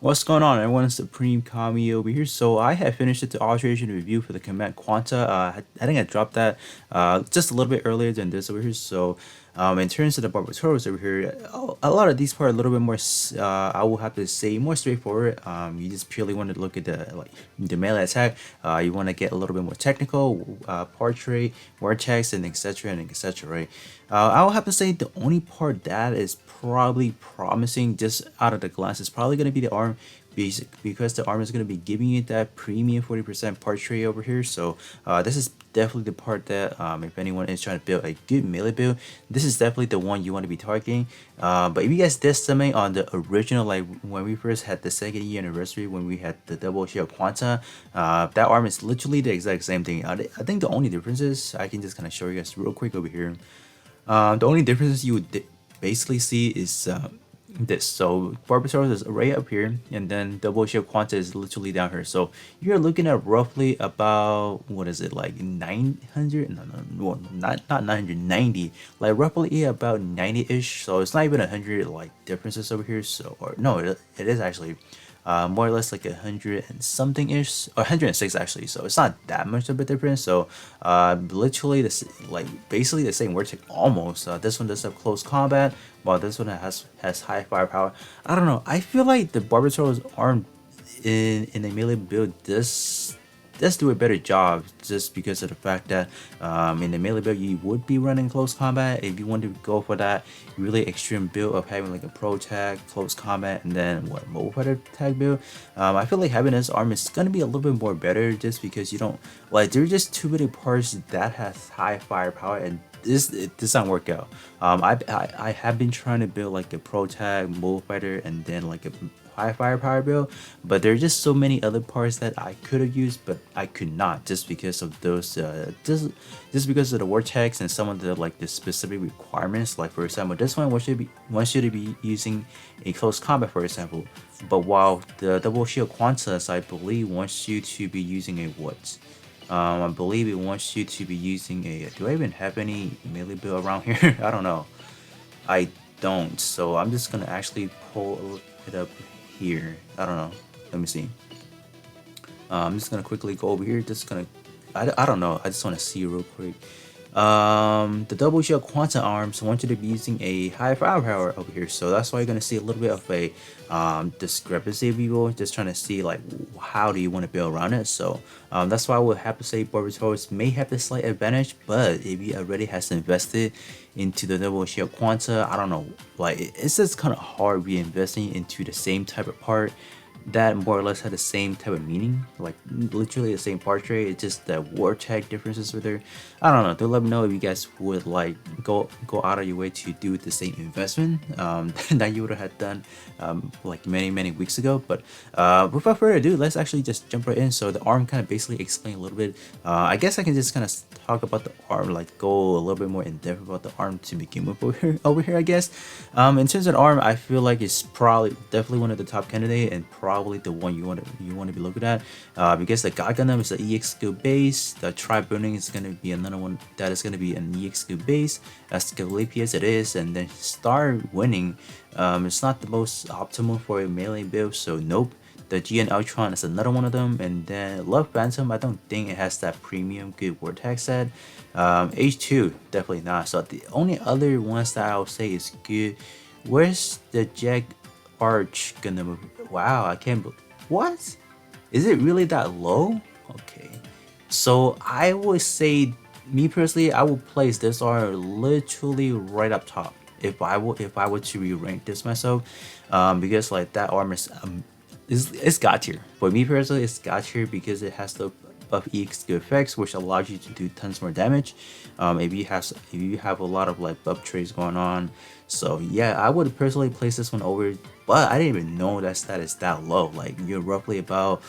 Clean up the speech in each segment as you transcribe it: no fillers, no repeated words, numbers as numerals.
What's going on, everyone? It's Supreme Kami over here. So I have finished the alteration review for the command Quanta. I think I dropped that just a little bit earlier than this over here. So in terms of the Barbataurus over here, a lot of these parts are a little bit more, I will have to say, more straightforward. You just purely want to look at the melee attack. You want to get a little bit more technical, portrait, vortex, and etc. and etc. Right? I will have to say the only part that is probably promising just out of the glance is probably going to be the arm, because the arm is going to be giving you that premium 40% portrait over here. So this is definitely the part that if anyone is trying to build a good melee build, this is definitely the one you want to be targeting. But if you guys did something on the original, like when we first had the second year anniversary, when we had the double shield Quanta, that arm is literally the exact same thing. I think the only difference is, I can just kind of show you guys real quick over here. The only difference you would basically see is this. So Barbataurus is right up here, and then double shield Quanta is literally down here. So you're looking at roughly about, what is it, like 900? No, well, not 990, like roughly about 90-ish. So it's not even 100 like differences over here. So, or no, it is actually more or less like 100 and something ish, or 106 actually. So it's not that much of a difference. So literally this, like basically the same word, almost. This one does have close combat, while this one has high firepower. I don't know, I feel like the Barbataurus arm in a melee build does do a better job, just because of the fact that in the melee build you would be running close combat. If you want to go for that really extreme build of having like a pro tag, close combat, and then what, mobile fighter tag build, I feel like having this arm is gonna be a little bit more better, just because you don't, like, there's just too many parts that has high firepower, and it does not work out. I have been trying to build like a pro tag, mobile fighter, and then like a high firepower build, but there are just so many other parts that I could have used, but I could not, just because of those just because of the vortex and some of the, like, the specific requirements. Like for example, this one wants you to be using a close combat, for example, but while the double shield Quantas, I believe, wants you to be using a what? I believe it wants you to be using a. Do I even have any melee build around here? I don't know. I don't. So I'm just gonna actually pull it up here. I don't know. Let me see. I'm just gonna quickly go over here. Just gonna. I don't know. I just want to see real quick. The double shield quantum arms want you to be using a high firepower over here, so that's why you're gonna see a little bit of a discrepancy, if you will. Just trying to see, like, how do you want to build around it. So that's why I would have to say Barbataurus may have the slight advantage, but if you already has invested into the double shield quanta, I don't know, like, it's just kind of hard reinvesting into the same type of part that more or less had the same type of meaning, like literally the same portrait. It's just the war tag differences with her. I don't know. Do let me know if you guys would like go out of your way to do the same investment that you would have had done like many weeks ago. But without further ado, let's actually just jump right in. So the arm kind of basically explain a little bit. I guess I can just kind of talk about the arm, like go a little bit more in depth about the arm to begin with over here, I guess. In terms of the arm, I feel like it's probably definitely one of the top candidate, and probably the one you want to be looking at, because the God Gundam is the EX skill base. The Tri Burning is going to be another one that is going to be an EX skill base, as skill as it is. And then Star Winning, it's not the most optimal for a melee build, so nope. The GN Ultron is another one of them, and then Love Phantom, I don't think it has that premium good vortex set. H2, definitely not. So the only other ones that I'll say is good. Where's the Jack Arch Gundam? Wow, I can't what? Is it really that low? Okay. So I would say, me personally, I would place this arm literally right up top if I were to re-rank this myself, because like that arm is it's god tier. For me personally, it's god tier because it has the buff EX skill effects, which allows you to do tons more damage. If you have a lot of like buff trades going on. So yeah, I would personally place this one over, but I didn't even know that stat is that low. Like, you're roughly about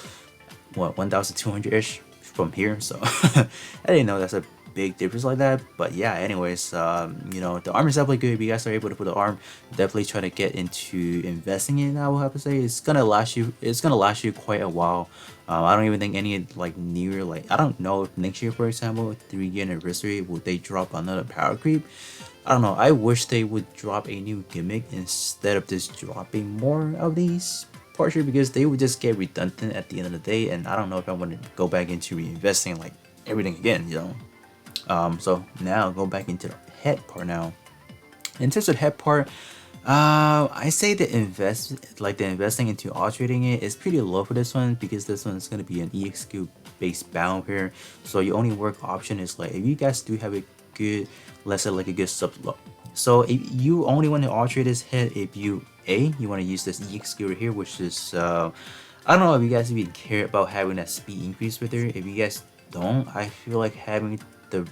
what, 1,200 ish from here. So I didn't know that's a big difference like that. But yeah, anyways, you know, the arm is definitely good. If you guys are able to put the arm, definitely try to get into investing in it. I will have to say it's gonna last you quite a while. I don't even think any, like, near, like, I don't know if next year, for example, 3-year anniversary, would they drop another power creep. I don't know. I wish they would drop a new gimmick instead of just dropping more of these parts here because they would just get redundant at the end of the day, and I don't know if I want to go back into reinvesting like everything again, you know. So now go back into the head part now. In terms of the head part, I say the investing into alterating it is pretty low for this one because this one is gonna be an EXQ based bound here. So your only work option is like if you guys do have a good, let's say like a good sub. So if you only want to alter this head if you want to use this EXQ right here, which is I don't know if you guys even care about having that speed increase with it. If you guys don't, I feel like having the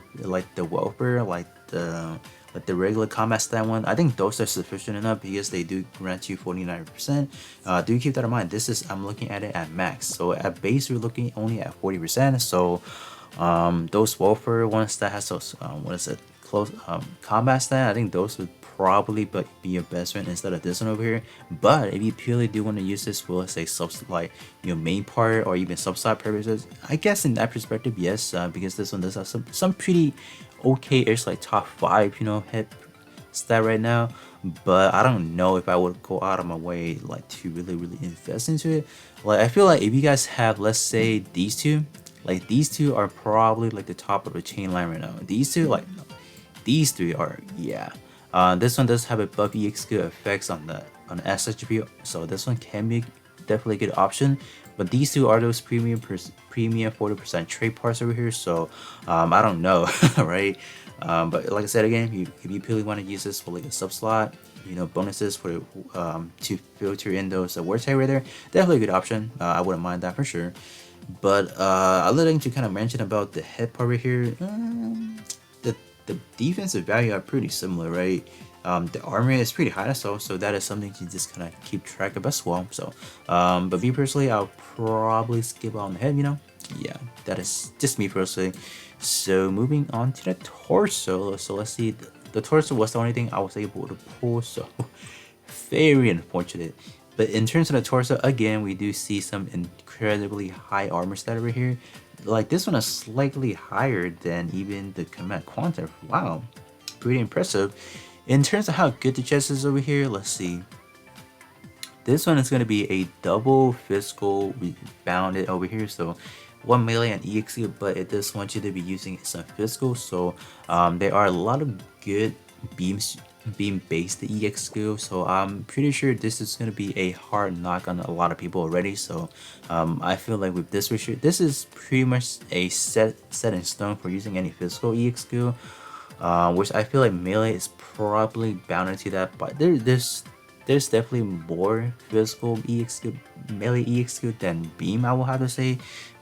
welfare, like the regular combat stat one, I think those are sufficient enough because they do grant you 49%. Do keep that in mind. This is, I'm looking at it at max. So at base, we're looking only at 40%. So those welfare ones that has those what is it, close combat stat, I think those would probably be your best friend instead of this one over here. But if you purely do want to use this for, let's say, like your main part or even sub-side purposes, I guess in that perspective, yes, because this one does have some pretty okay-ish like top 5, you know, head stat right now. But I don't know if I would go out of my way like to really invest into it. Like I feel like if you guys have, let's say, these two, like these two are probably like the top of the chain line right now. These two, like no, these three are, yeah. This one does have a buff EXQ effects on the SHP, so this one can be definitely a good option. But these two are those premium 40% trade parts over here, so I don't know, right? But like I said again, if you purely want to use this for like a sub slot, you know, bonuses for to filter in those war tag right there, definitely a good option. I wouldn't mind that for sure. But other thing to kind of mention about the head part right here, the defensive value are pretty similar, right? The armor is pretty high, so that is something to just kind of keep track of as well. So, but me personally, I'll probably skip on the head, you know. Yeah, that is just me personally. So moving on to the torso. So let's see, the torso was the only thing I was able to pull, so very unfortunate. But in terms of the torso, again, we do see some incredibly high armor stat over here. Like this one is slightly higher than even the Command Quanta. Wow, pretty impressive. In terms of how good the chest is over here, let's see. This one is going to be a double physical rebounded over here. So 1 melee and EXE, but it does want you to be using some physical. So there are a lot of good beam based EX skill, so I'm pretty sure this is going to be a hard knock on a lot of people already. So I feel like with this restrict, this is pretty much a set in stone for using any physical EX skill, which I feel like melee is probably bound into that, but there's definitely more physical EX skill, melee EX skill than beam, I will have to say.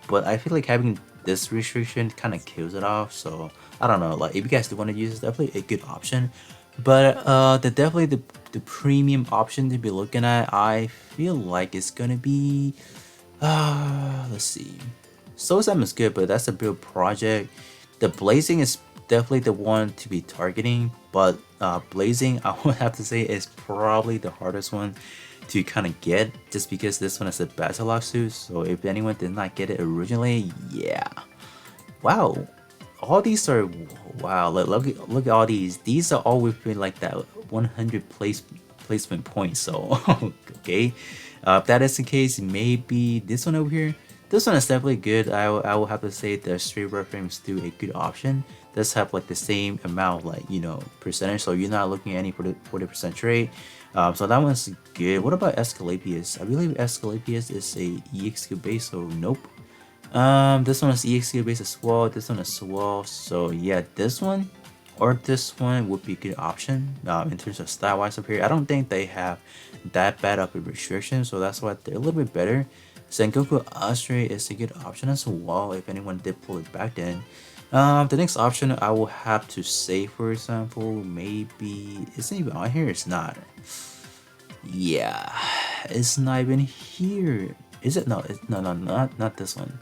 But I feel like having this restriction kind of kills it off. So I don't know, like if you guys do want to use, it's definitely a good option. But definitely the premium option to be looking at, I feel like it's gonna be let's see, Sosam is good, but that's a build project. The blazing is definitely the one to be targeting, but blazing, I would have to say, is probably the hardest one to kind of get, just because this one is a battle lock suit. So if anyone did not get it originally, yeah, wow, all these are, wow, look at all these. These are all within like that 100 placement point. So okay, if that is the case, maybe this one over here. This one is definitely good. I will have to say the straight red frames do a good option. Does have like the same amount, like, you know, percentage, so you're not looking at any 40% trade. So that one's good. What about Escalapius? I believe Escalapius is a EXQ base, so nope. This one is EXQ base as well. This one as well. So yeah, this one or this one would be a good option in terms of style wise up here. I don't think they have that bad of a restriction, so that's why they're a little bit better. Sengoku Astre is a good option as well if anyone did pull it back then. The next option I will have to say, for example, maybe it's not even on here. It's not. Yeah, it's not even here. Is it? No, no, not this one.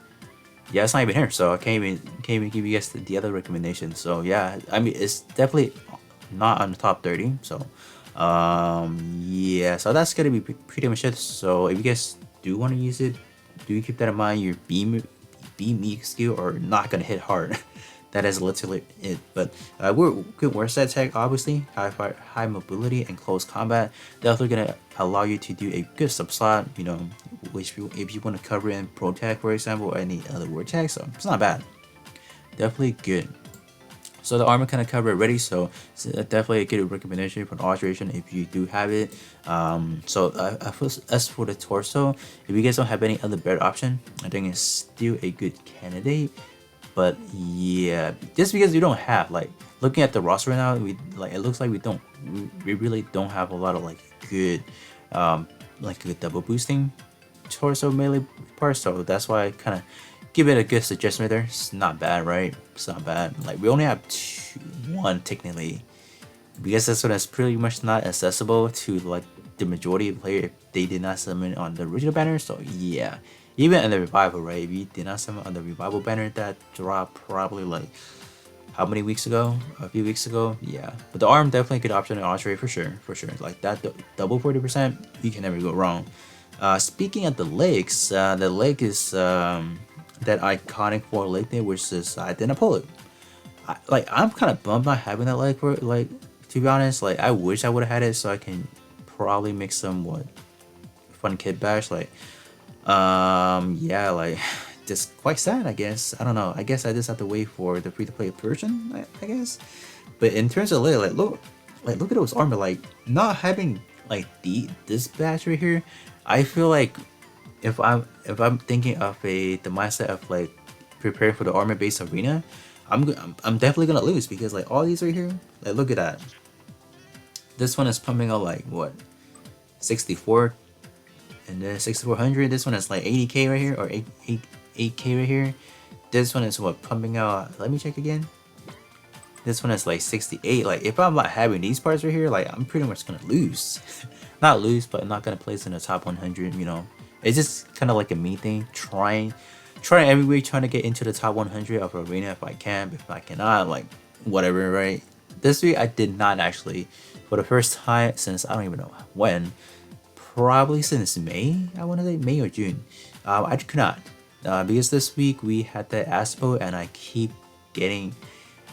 Yeah, it's not even here, so I can't even give you guys the other recommendation. So yeah, I mean, it's definitely not on the top 30. So yeah, so that's gonna be pretty much it. So if you guys do want to use it, do keep that in mind. Your beam skill are not gonna hit hard. that is literally it. But we're good worse at tech, obviously. High mobility and close combat. Definitely gonna allow you to do a good subslot. You know, which if you want to cover in pro tech, for example, or any other word tech, so it's not bad. Definitely good. So the armor kind of cover already, so it's definitely a good recommendation for the alteration if you do have it. As for the torso, if you guys don't have any other better option, I think it's still a good candidate. But yeah, just because we don't have, like, looking at the roster right now, we like, it looks like we really don't have a lot of like good like good double boosting torso melee parts, so that's why I kind of give it a good suggestion right there. It's not bad, right? It's not bad. Like, we only have one technically, because this one is pretty much not accessible to like the majority of the player if they did not summon on the original banner. So yeah, even in the revival, right? If you did not summon on the revival banner that dropped probably like how many weeks ago? A few weeks ago, yeah. But the arm definitely a good option in Osprey for sure, for sure. Like that double 40%, you can never go wrong. Speaking of the leg is that iconic four leg thing, which is I didn't pull it. I'm kind of bummed not having that leg for it. Like, to be honest, like I wish I would have had it so I can probably make some fun kid bash. Like, yeah, like just quite sad, I guess. I don't know. I guess I just have to wait for the free to play version, I guess. But in terms of leg, like look at those armor. Like, not having like this batch right here, I feel like if I'm thinking of the mindset of like preparing for the armor based arena, I'm definitely gonna lose, because like all these right here, like look at that. This one is pumping out like what, 64, and then 6400. This one is like 80k right here, or 8k right here. This one is what, pumping out, let me check again. This one is like 68. Like, if I'm not having these parts right here, like I'm pretty much gonna lose. Not lose, but I'm not gonna place in the top 100, you know. It's just kind of like a me thing, trying every way, trying to get into the top 100 of arena if I can. If I cannot, like, whatever, right? This week I did not actually, for the first time since I don't even know when, probably since May, I want to say May or June, I could not, because this week we had the Aspo, and I keep getting,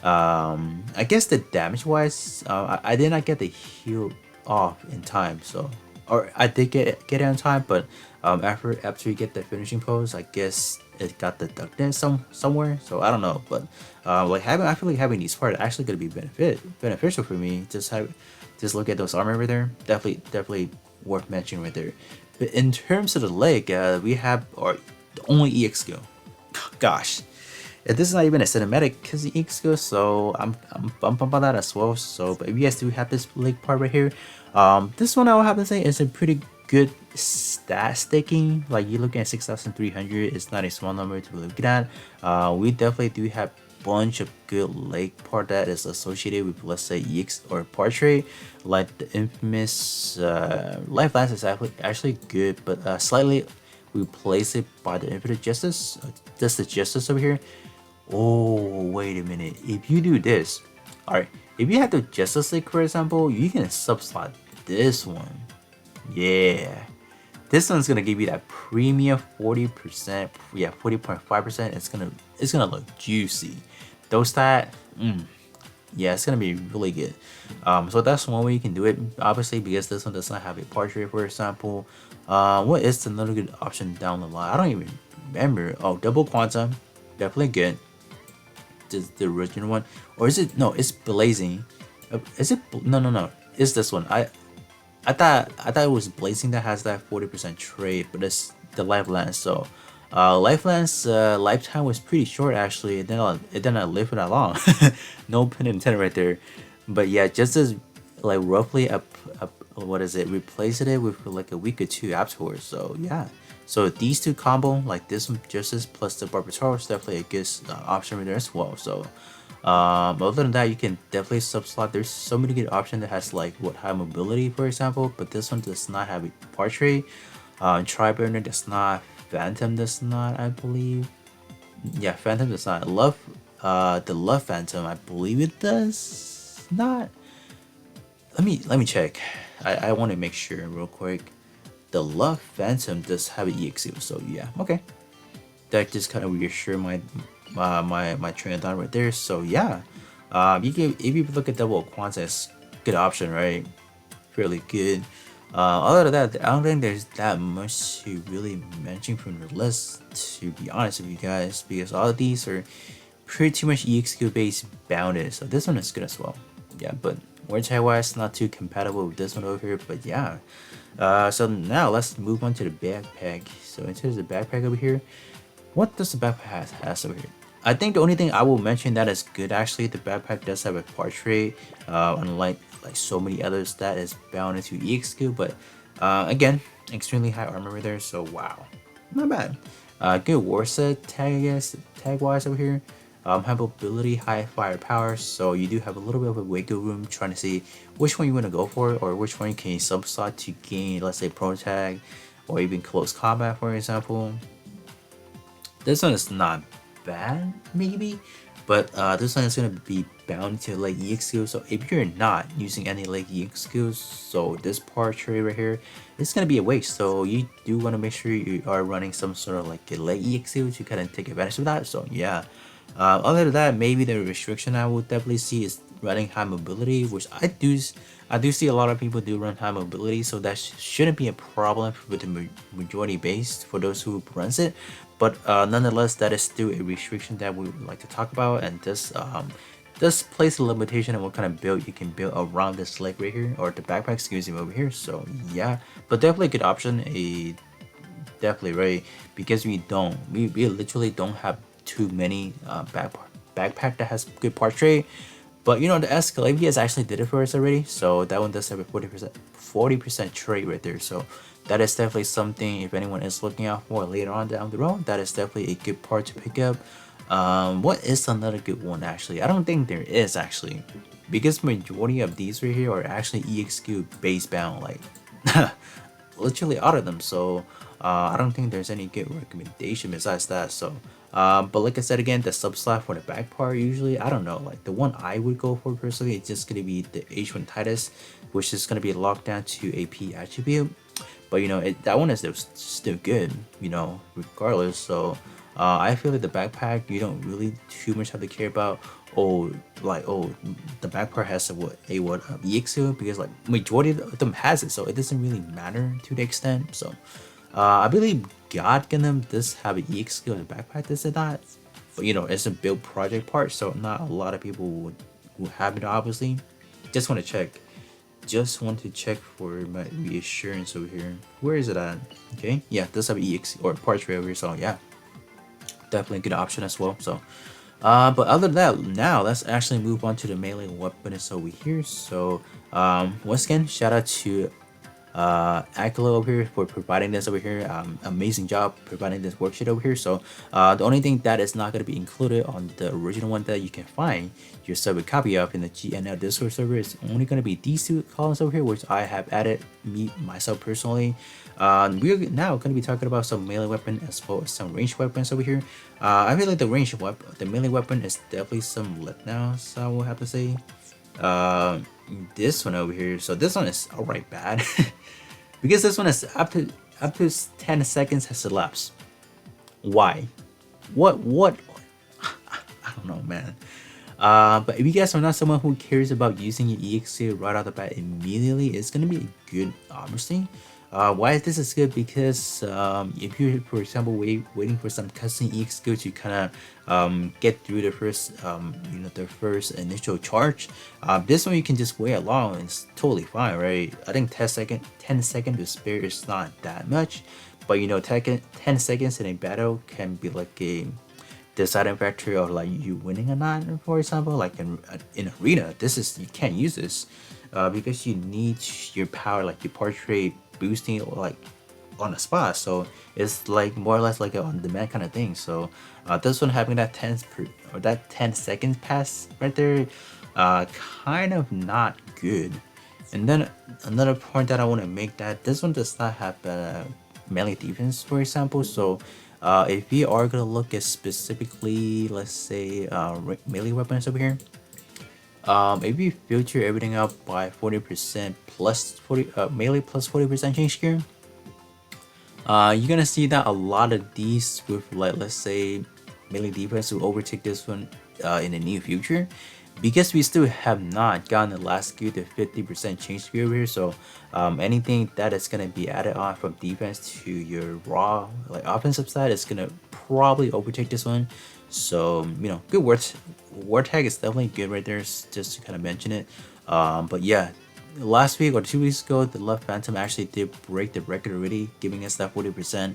I guess the damage wise, I did not get the heal off in time, so, or I did get it on time, but after you get the finishing pose, I guess it got deducted somewhere, so I don't know. But like I feel like having these parts actually gonna be beneficial for me. Just look at those armor right there. Definitely worth mentioning right there. But in terms of the leg, we have our only EX skill. Gosh, this is not even a cinematic because the EX skill, so I'm bummed about that as well. So, but if you guys do have this leg part right here, this one I will have to say is a pretty good stat sticking. Like, you're looking at 6,300. It's not a small number to be looking at. We definitely do have bunch of good leg part that is associated with, let's say, EX or portrait, like the infamous life lance is actually good, but slightly replace it by the infinite justice. Just the justice over here. Oh, wait a minute. If you do this, all right, if you have the justice league, for example, you can subslot this one. Yeah, this one's gonna give you that premium 40%. Yeah, 40.5%. It's gonna look juicy. Those that, yeah, it's gonna be really good. So that's one way you can do it. Obviously, because this one does not have a portrait, for example. What is another good option down the line? I don't even remember. Oh, double quantum, definitely good. The original one, or is it? No, it's blazing. Is it? No. It's this one. I thought it was blazing that has that 40% trade, but it's the life lance. So life lance lifetime was pretty short actually. It did not live for that long. No pun intended right there. But yeah, just as like roughly what is it, replaced it with like a week or two afterwards. So yeah, so these two combo, like this one justice plus the Barbataurus, definitely a good option right there as well. So other than that, you can definitely subslot. There's so many good options that has like high mobility, for example, but this one does not have a portrait. Tri-burner does not. Phantom does not, I believe. Yeah, Phantom does not. Love, the Love Phantom, I believe it does not. Let me check. I want to make sure real quick. The Love Phantom does have an EXU, so yeah, okay. That just kind of reassure my train of thought right there. So yeah, you can if you look at double Quanta, it's good option, right? Fairly good. Other than that, I don't think there's that much to really mention from the list, to be honest with you guys, because all of these are pretty much EXQ based bounded. So this one is good as well. Yeah, but wordtag wise, not too compatible with this one over here. But yeah, so now let's move on to the backpack. So in terms of the backpack over here, what does the backpack has over here? I think the only thing I will mention that is good actually, the backpack does have a portrait, unlike like so many others that is bound into EXQ, but again, extremely high armor there, so wow, not bad. Good war set tag, I guess, tag wise over here. Have mobility, high firepower, so you do have a little bit of a wiggle room trying to see which one you want to go for, or which one you can subslot to gain, let's say, pro tag, or even close combat, for example. This one is not bad, maybe, but this one is going to be bound to leg EX skills. So if you're not using any leg EX skills, so this part tray right here, it's going to be a waste. So you do want to make sure you are running some sort of like a leg EX skill to kind of take advantage of that. So yeah, other than that, maybe the restriction I will definitely see is running high mobility, which I do see a lot of people do run high mobility, so that shouldn't be a problem with the majority base for those who runs it. But nonetheless, that is still a restriction that we would like to talk about, and this place a limitation on what kind of build you can build around this leg right here, or the backpack, excuse me, over here. So yeah, but definitely a good option. Definitely right, because we literally don't have too many backpack that has good portrait. But you know, the Escalavias actually did it for us already, so that one does have a 40% trait right there. So that is definitely something, if anyone is looking out for later on down the road, that is definitely a good part to pick up. What is another good one actually? I don't think there is actually, because majority of these right here are actually EXQ base bound, like literally out of them. So I don't think there's any good recommendation besides that. So but like I said again, the subslot for the back part, usually I don't know, like the one I would go for personally, it's just gonna be the H1 Titus, which is gonna be locked down to AP attribute. But you know, that one is still good, you know, regardless. So I feel like the backpack, you don't really too much have to care about, oh, like, oh, the back part has what EXO, because like majority of them has it, so it doesn't really matter to the extent. So I believe God Gundam does have an EX skill in the backpack, does it not? But you know, it's a build project part, so not a lot of people would have it, obviously. Just want to check. Just want to check for my reassurance over here. Where is it at? Okay, yeah, does have an EX or part tray over here, so yeah, definitely a good option as well. So but other than that, now let's actually move on to the melee weapons over here. So once again, shout out to Akilo over here for providing this over here. Amazing job providing this worksheet over here. So the only thing that is not going to be included on the original one that you can find yourself a copy of in the GNL Discord server is only going to be these two columns over here, which I have added myself personally. We're now going to be talking about some melee weapon as well as some ranged weapons over here. I feel like the melee weapon is definitely some lit now, so I will have to say. This one over here, so this one is alright bad because this one is up to 10 seconds has elapsed. Why? What I don't know, man. But if you guys are not someone who cares about using your EXC right out the bat immediately, it's gonna be good, obviously. Why is this good? Because if you're, for example, waiting for some custom EX skill to kind of get through the first, the first initial charge, this one you can just wait along and it's totally fine, right? I think 10 seconds to spare is not that much, but you know, 10 seconds in a battle can be like a deciding factor of like you winning or not. For example, like in arena, you can't use this because you need your power, like your portrait boosting like on the spot. So it's like more or less like a on-demand kind of thing. So this one having that 10 seconds pass right there, kind of not good. And then another point that I want to make, that this one does not have melee defense, for example. So if we are gonna look at specifically, let's say melee weapons over here, if you filter everything out by 40% plus 40 melee plus 40% change gear, you're gonna see that a lot of these with, like, let's say melee defense to overtake this one in the near future, because we still have not gotten the last skill to 50% change skill over here. So anything that is gonna be added on from defense to your raw like offensive side is gonna probably overtake this one. So good word tag is definitely good right there, just to kind of mention it. But yeah, last week or 2 weeks ago, the Love Phantom actually did break the record already, giving us that 40%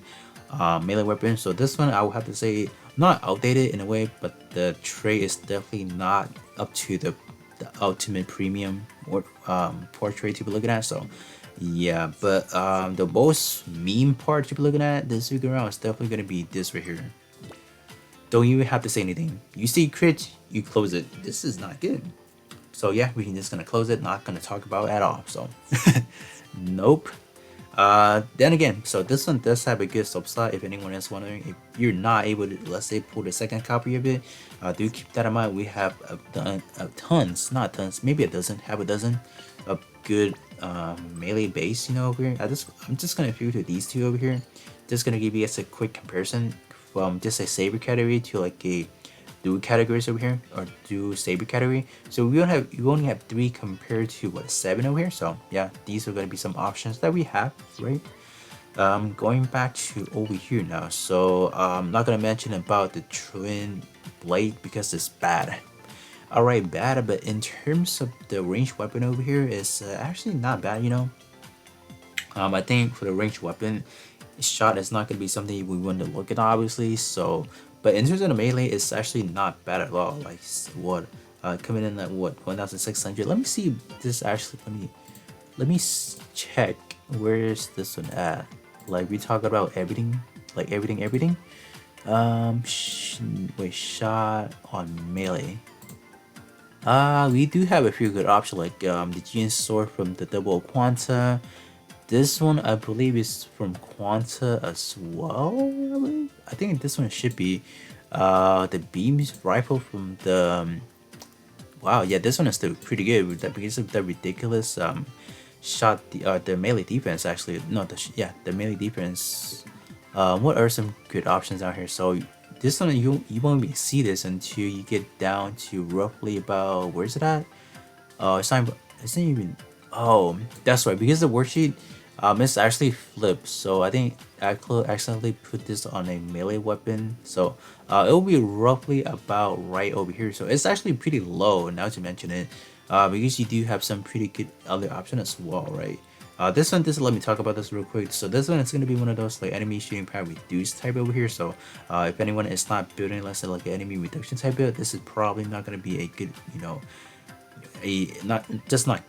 melee weapon. So this one I would have to say not outdated in a way, but the trait is definitely not up to the ultimate premium or portrait to be looking at. So yeah, but the most meme part to be looking at this week around is definitely gonna be this right here. Don't even have to say anything. You see crit, you close it. This is not good. So yeah, we can just gonna close it. Not gonna talk about it at all. So nope. Then again, so this one does have a good sub slot. If anyone is wondering, if you're not able to, let's say, pull the second copy of it, do keep that in mind. We have tons, not tons, maybe a dozen, half a dozen of good melee base, over here. I'm just gonna filter these two over here. Just gonna give you guys a quick comparison from just a saber category to like a dual categories over here, or dual saber category. So we only have 3 compared to what, 7 over here. So yeah, these are going to be some options that we have, right? Going back to over here now. So I'm not going to mention about the twin blade because it's bad. Alright, bad, but in terms of the ranged weapon over here, is actually not bad, I think for the ranged weapon, shot is not going to be something we want to look at, obviously. So but in terms of the melee, it's actually not bad at all. Like what, coming in at what, 1,600. Let me see if this actually. Let me check where is this one at. Like we talk about everything, like everything. Wait, shot on melee. We do have a few good options like the Gene Sword from the Double Quanta. This one I believe is from Quanta as well. I think this one should be the beams rifle from the wow, yeah, this one is still pretty good with that because of the ridiculous shot, the melee defense. Actually no, the melee defense. What are some good options out here? So this one you won't even see this until you get down to roughly about, where's it at? It's not even, oh, that's right, because the worksheet it's actually flipped. So I think I could accidentally put this on a melee weapon. So it will be roughly about right over here. So it's actually pretty low now to mention it, because you do have some pretty good other options as well, right? This one, let me talk about this real quick. So this one is going to be one of those like enemy shooting power reduced type over here. So if anyone is not building, let's say, like an enemy reduction type build, this is probably not going to be a good, not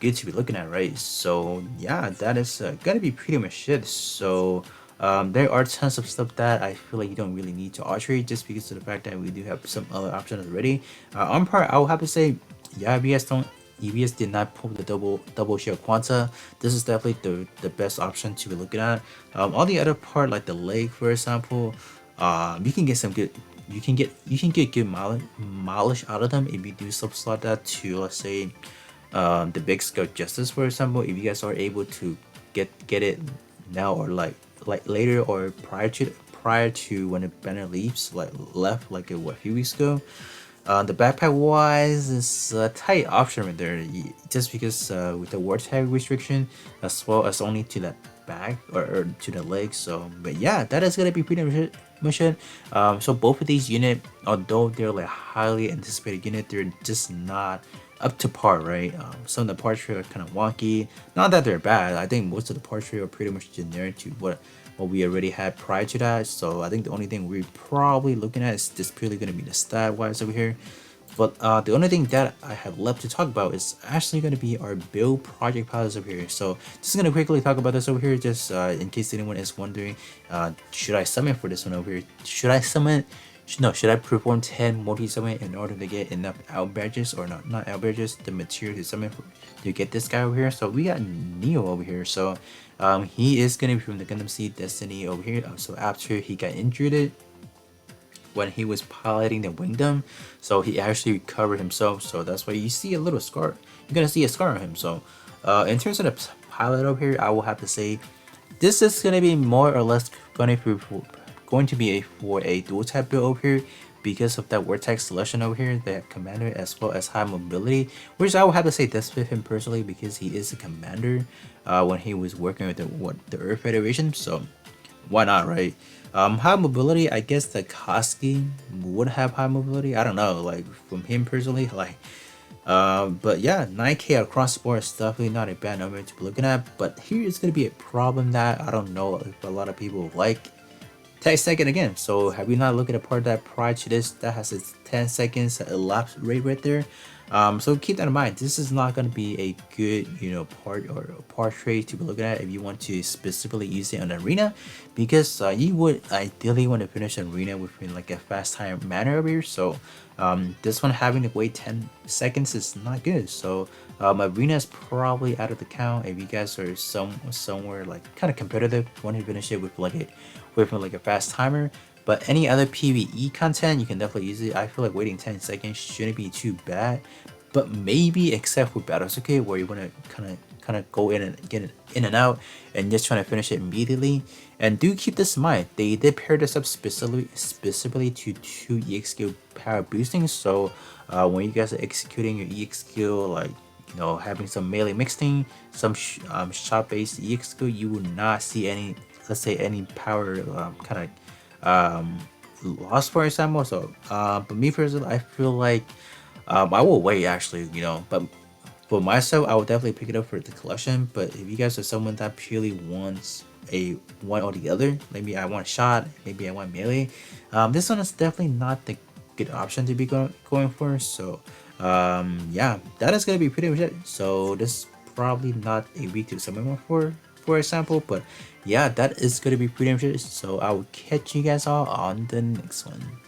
good to be looking at, right? So yeah, that is gonna be pretty much it. So there are tons of stuff that I feel like you don't really need to archery, just because of the fact that we do have some other options already. On part, I will have to say, yeah, EBS did not pull the double shield Quanta. This is definitely the best option to be looking at. All the other part, like the leg, for example, you can get some good. You can get good mileage out of them if you do subslot that to, let's say, the big scale justice, for example. If you guys are able to get it now, or like later, or prior to when the banner leaves, like left like a few weeks ago. The backpack wise is a tight option right there, just because with the word tag restriction, as well as only to that back or to the leg. So but yeah, that is gonna be pretty much it. So both of these units, although they're like highly anticipated unit, they're just not up to par, right? Some of the parts are kind of wonky. Not that they're bad. I think most of the parts are pretty much generic to what we already had prior to that. So I think the only thing we're probably looking at is just purely going to be the stat wise over here. But the only thing that I have left to talk about is actually going to be our build project pilots over here. So just going to quickly talk about this over here, just in case anyone is wondering, should I summon for this one over here? Should I summon? No, should I perform 10 multi-summon in order to get enough out badges, or not out badges, the material to summon to get this guy over here? So we got Neo over here. So he is going to be from the Gundam Seed Destiny over here. So after he got injured when he was piloting the Wingdom, so he actually recovered himself. So that's why you see a little scar. You're going to see a scar on him. So in terms of the pilot over here, I will have to say this is going to be more or less going to be for a dual type build over here, because of that vortex selection over here, the commander as well as high mobility, which I would have to say does fit him personally because he is a commander when he was working with the Earth Federation. So why not, right? High mobility, I guess the Koski would have high mobility. I don't know, like from him personally, like. But yeah, 9K across the board is definitely not a bad number to be looking at. But here is going to be a problem that I don't know if a lot of people like. 10 second again. So have you not looked at a part that prior to this that has its 10 seconds elapsed rate right there? So keep that in mind. This is not going to be a good, part or part trade to be looking at if you want to specifically use it on arena, because you would ideally want to finish an arena within like a fast time manner over here. So this one having to wait 10 seconds is not good. So arena is probably out of the count if you guys are somewhere like kind of competitive, want to finish it with like a fast timer. But any other PvE content, you can definitely use it. I feel like waiting 10 seconds shouldn't be too bad. But maybe except for Battlesuke, where you want to kind of go in and get it in and out and just trying to finish it immediately. And do keep this in mind, they did pair this up specifically to 2 EX skill power boosting. So when you guys are executing your EX skill, like having some melee mixing, some shot based EX skill, you will not see any, let's say, any power kind of loss, for example. So but me personally, I feel like I will wait actually, but for myself, I would definitely pick it up for the collection. But if you guys are someone that purely wants a one or the other, maybe I want shot, maybe I want melee, this one is definitely not the good option to be going for. So yeah, that is gonna be pretty much it. So this is probably not a week to summon for example, but yeah, that is gonna be pretty much it. So I will catch you guys all on the next one.